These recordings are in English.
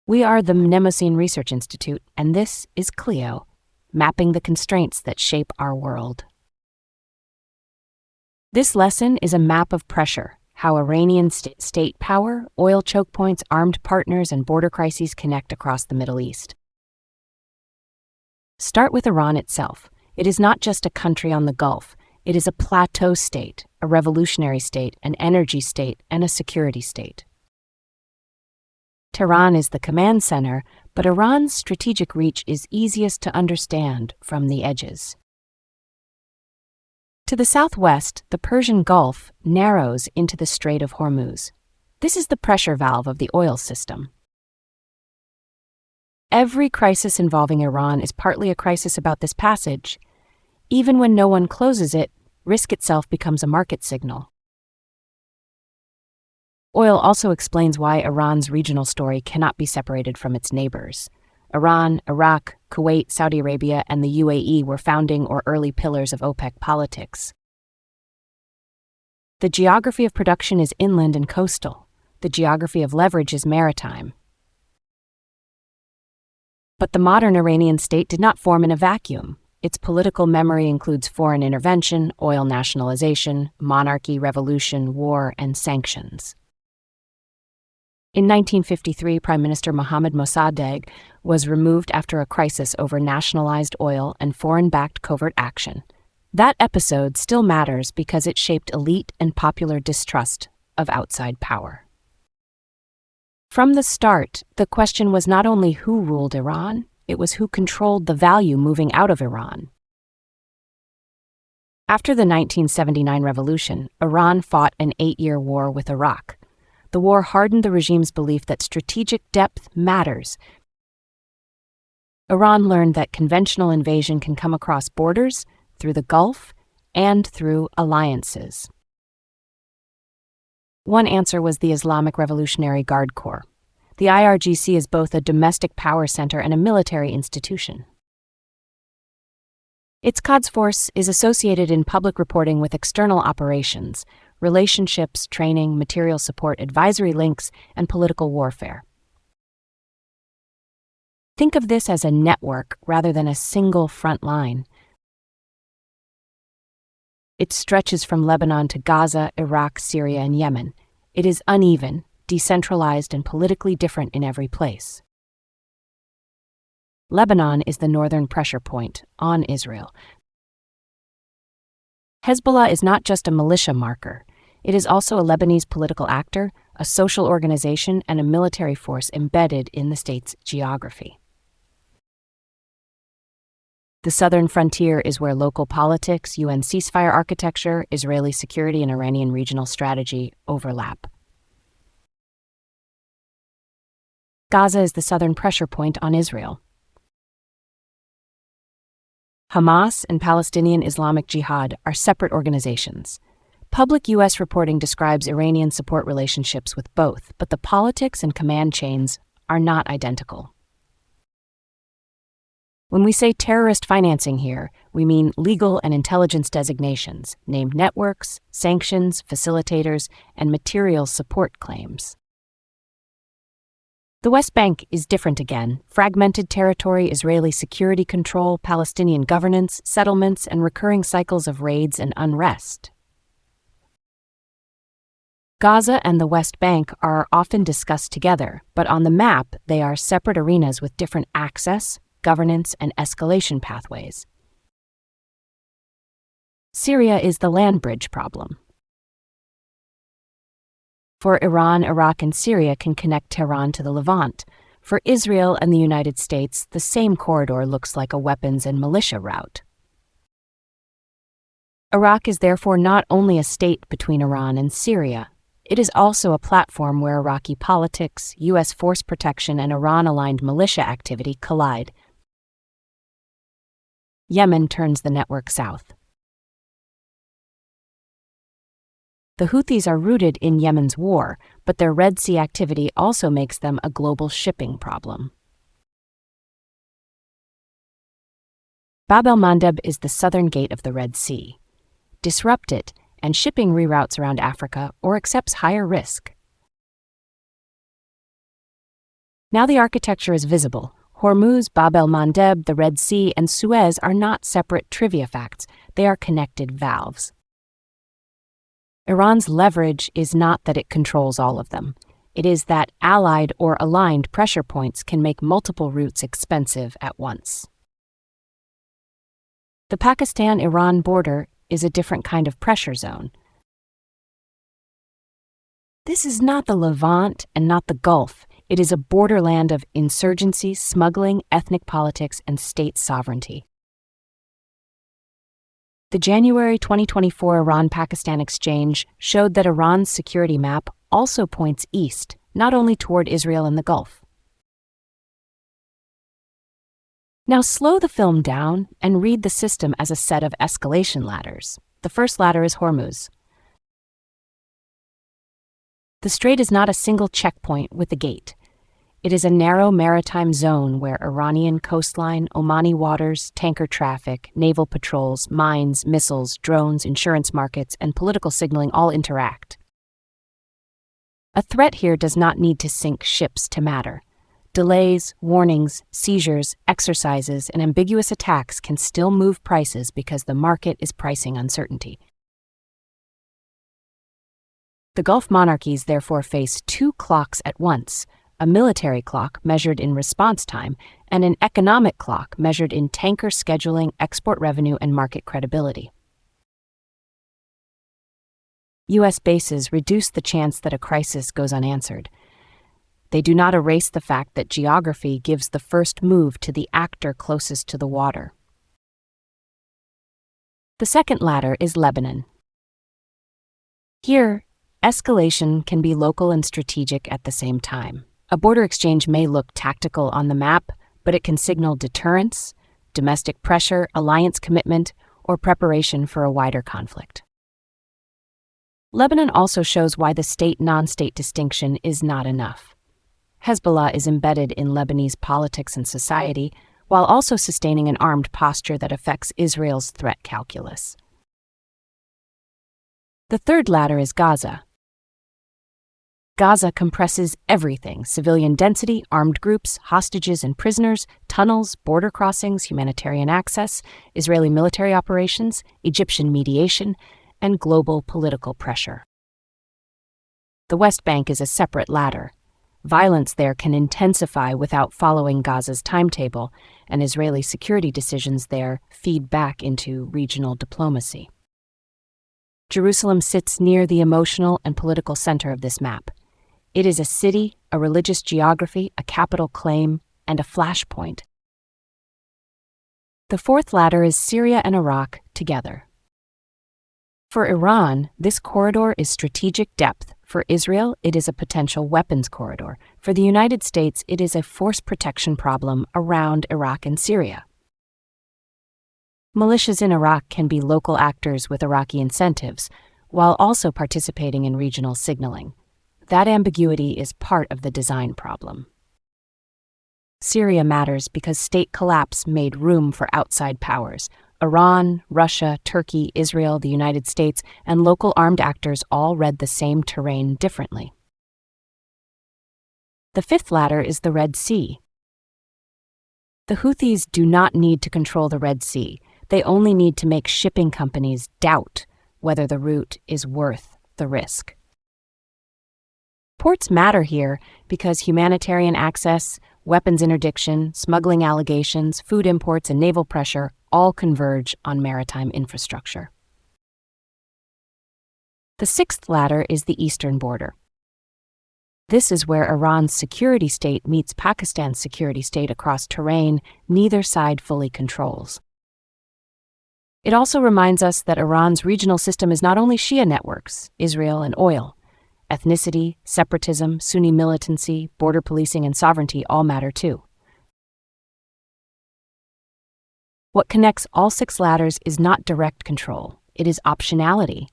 We are the Mnemosyne Research Institute, and this is Clio, mapping the constraints that shape our world. This lesson is a map of pressure, how Iranian state power, oil chokepoints, armed partners, and border crises connect across the Middle East. Start with Iran itself. It is not just a country on the Gulf. It is a plateau state, a revolutionary state, an energy state, and a security state. Tehran is the command center, but Iran's strategic reach is easiest to understand from the edges. To the southwest, the Persian Gulf narrows into the Strait of Hormuz. This is the pressure valve of the oil system. Every crisis involving Iran is partly a crisis about this passage. Even when no one closes it, risk itself becomes a market signal. Oil also explains why Iran's regional story cannot be separated from its neighbors. Iran, Iraq, Kuwait, Saudi Arabia, and the UAE were founding or early pillars of OPEC politics. The geography of production is inland and coastal. The geography of leverage is maritime. But the modern Iranian state did not form in a vacuum. Its political memory includes foreign intervention, oil nationalization, monarchy, revolution, war, and sanctions. In 1953, Prime Minister Mohammad Mossadegh was removed after a crisis over nationalized oil and foreign-backed covert action. That episode still matters because it shaped elite and popular distrust of outside power. From the start, the question was not only who ruled Iran, it was who controlled the value moving out of Iran. After the 1979 revolution, Iran fought an 8-year war with Iraq. The war hardened the regime's belief that strategic depth matters. Iran learned that conventional invasion can come across borders, through the Gulf, and through alliances. One answer was the Islamic Revolutionary Guard Corps. The IRGC is both a domestic power center and a military institution. Its Quds Force is associated in public reporting with external operations, relationships, training, material support, advisory links, and political warfare. Think of this as a network rather than a single front line. It stretches from Lebanon to Gaza, Iraq, Syria, and Yemen. It is uneven, decentralized, and politically different in every place. Lebanon is the northern pressure point on Israel. Hezbollah is not just a militia marker. It is also a Lebanese political actor, a social organization, and a military force embedded in the state's geography. The southern frontier is where local politics, UN ceasefire architecture, Israeli security, and Iranian regional strategy overlap. Gaza is the southern pressure point on Israel. Hamas and Palestinian Islamic Jihad are separate organizations. Public U.S. reporting describes Iranian support relationships with both, but the politics and command chains are not identical. When we say terrorist financing here, we mean legal and intelligence designations, named networks, sanctions, facilitators, and material support claims. The West Bank is different again: fragmented territory, Israeli security control, Palestinian governance, settlements, and recurring cycles of raids and unrest. Gaza and the West Bank are often discussed together, but on the map they are separate arenas with different access, governance, and escalation pathways. Syria is the land bridge problem. For Iran, Iraq, and Syria can connect Tehran to the Levant. For Israel and the United States, the same corridor looks like a weapons and militia route. Iraq is therefore not only a state between Iran and Syria, it is also a platform where Iraqi politics, U.S. force protection, and Iran-aligned militia activity collide. Yemen turns the network south. The Houthis are rooted in Yemen's war, but their Red Sea activity also makes them a global shipping problem. Bab el-Mandeb is the southern gate of the Red Sea. Disrupt it, and shipping reroutes around Africa or accepts higher risk. Now the architecture is visible. Hormuz, Bab el-Mandeb, the Red Sea, and Suez are not separate trivia facts. They are connected valves. Iran's leverage is not that it controls all of them. It is that allied or aligned pressure points can make multiple routes expensive at once. The Pakistan-Iran border is a different kind of pressure zone. This is not the Levant and not the Gulf. It is a borderland of insurgency, smuggling, ethnic politics, and state sovereignty. The January 2024 Iran-Pakistan exchange showed that Iran's security map also points east, not only toward Israel and the Gulf. Now slow the film down and read the system as a set of escalation ladders. The first ladder is Hormuz. The strait is not a single checkpoint with a gate. It is a narrow maritime zone where Iranian coastline, Omani waters, tanker traffic, naval patrols, mines, missiles, drones, insurance markets, and political signaling all interact. A threat here does not need to sink ships to matter. Delays, warnings, seizures, exercises, and ambiguous attacks can still move prices because the market is pricing uncertainty. The Gulf monarchies therefore face two clocks at once, a military clock measured in response time and an economic clock measured in tanker scheduling, export revenue, and market credibility. U.S. bases reduce the chance that a crisis goes unanswered. They do not erase the fact that geography gives the first move to the actor closest to the water. The second ladder is Lebanon. Here, escalation can be local and strategic at the same time. A border exchange may look tactical on the map, but it can signal deterrence, domestic pressure, alliance commitment, or preparation for a wider conflict. Lebanon also shows why the state-non-state distinction is not enough. Hezbollah is embedded in Lebanese politics and society, while also sustaining an armed posture that affects Israel's threat calculus. The third ladder is Gaza. Gaza compresses everything: civilian density, armed groups, hostages and prisoners, tunnels, border crossings, humanitarian access, Israeli military operations, Egyptian mediation, and global political pressure. The West Bank is a separate ladder. Violence there can intensify without following Gaza's timetable, and Israeli security decisions there feed back into regional diplomacy. Jerusalem sits near the emotional and political center of this map. It is a city, a religious geography, a capital claim, and a flashpoint. The fourth ladder is Syria and Iraq together. For Iran, this corridor is strategic depth. For Israel, it is a potential weapons corridor. For the United States, it is a force protection problem around Iraq and Syria. Militias in Iraq can be local actors with Iraqi incentives, while also participating in regional signaling. That ambiguity is part of the design problem. Syria matters because state collapse made room for outside powers. Iran, Russia, Turkey, Israel, the United States, and local armed actors all read the same terrain differently. The fifth ladder is the Red Sea. The Houthis do not need to control the Red Sea. They only need to make shipping companies doubt whether the route is worth the risk. Ports matter here because humanitarian access, weapons interdiction, smuggling allegations, food imports, and naval pressure all converge on maritime infrastructure. The sixth ladder is the eastern border. This is where Iran's security state meets Pakistan's security state across terrain neither side fully controls. It also reminds us that Iran's regional system is not only Shia networks, Israel and oil. Ethnicity, separatism, Sunni militancy, border policing, and sovereignty all matter too. What connects all six ladders is not direct control, it is optionality.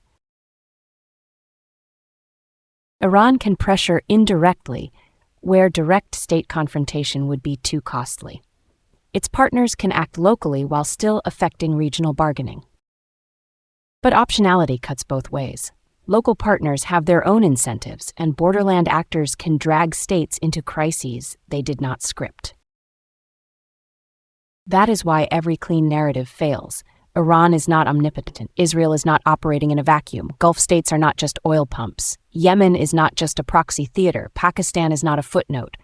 Iran can pressure indirectly where direct state confrontation would be too costly. Its partners can act locally while still affecting regional bargaining. But optionality cuts both ways. Local partners have their own incentives, and borderland actors can drag states into crises they did not script. That is why every clean narrative fails. Iran is not omnipotent. Israel is not operating in a vacuum. Gulf states are not just oil pumps. Yemen is not just a proxy theater. Pakistan is not a footnote.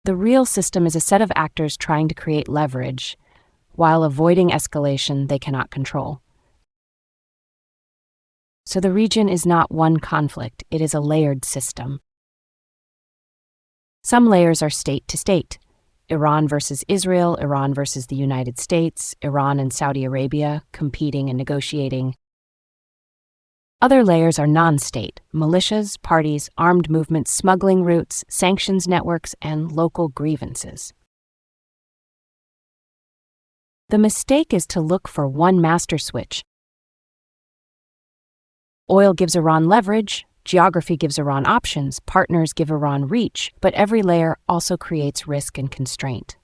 The real system is a set of actors trying to create leverage while avoiding escalation they cannot control. So the region is not one conflict, it is a layered system. Some layers are state to state. Iran versus Israel, Iran versus the United States, Iran and Saudi Arabia competing and negotiating. Other layers are non-state: militias, parties, armed movements, smuggling routes, sanctions networks, and local grievances. The mistake is to look for one master switch. Oil gives Iran leverage, geography gives Iran options, partners give Iran reach, but every layer also creates risk and constraint.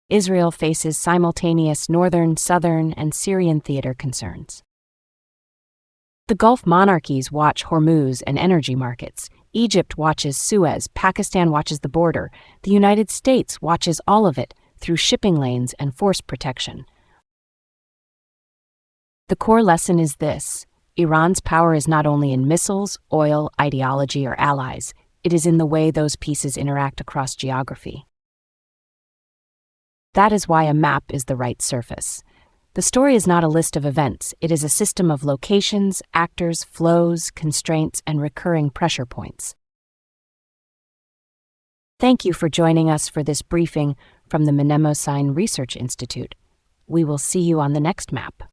Israel faces simultaneous northern, southern, and Syrian theater concerns. The Gulf monarchies watch Hormuz and energy markets. Egypt watches Suez, Pakistan watches the border, the United States watches all of it through shipping lanes and force protection. The core lesson is this: Iran's power is not only in missiles, oil, ideology, or allies, it is in the way those pieces interact across geography. That is why a map is the right surface. The story is not a list of events, it is a system of locations, actors, flows, constraints, and recurring pressure points. Thank you for joining us for this briefing from the Mnemosine Research Institute. We will see you on the next map.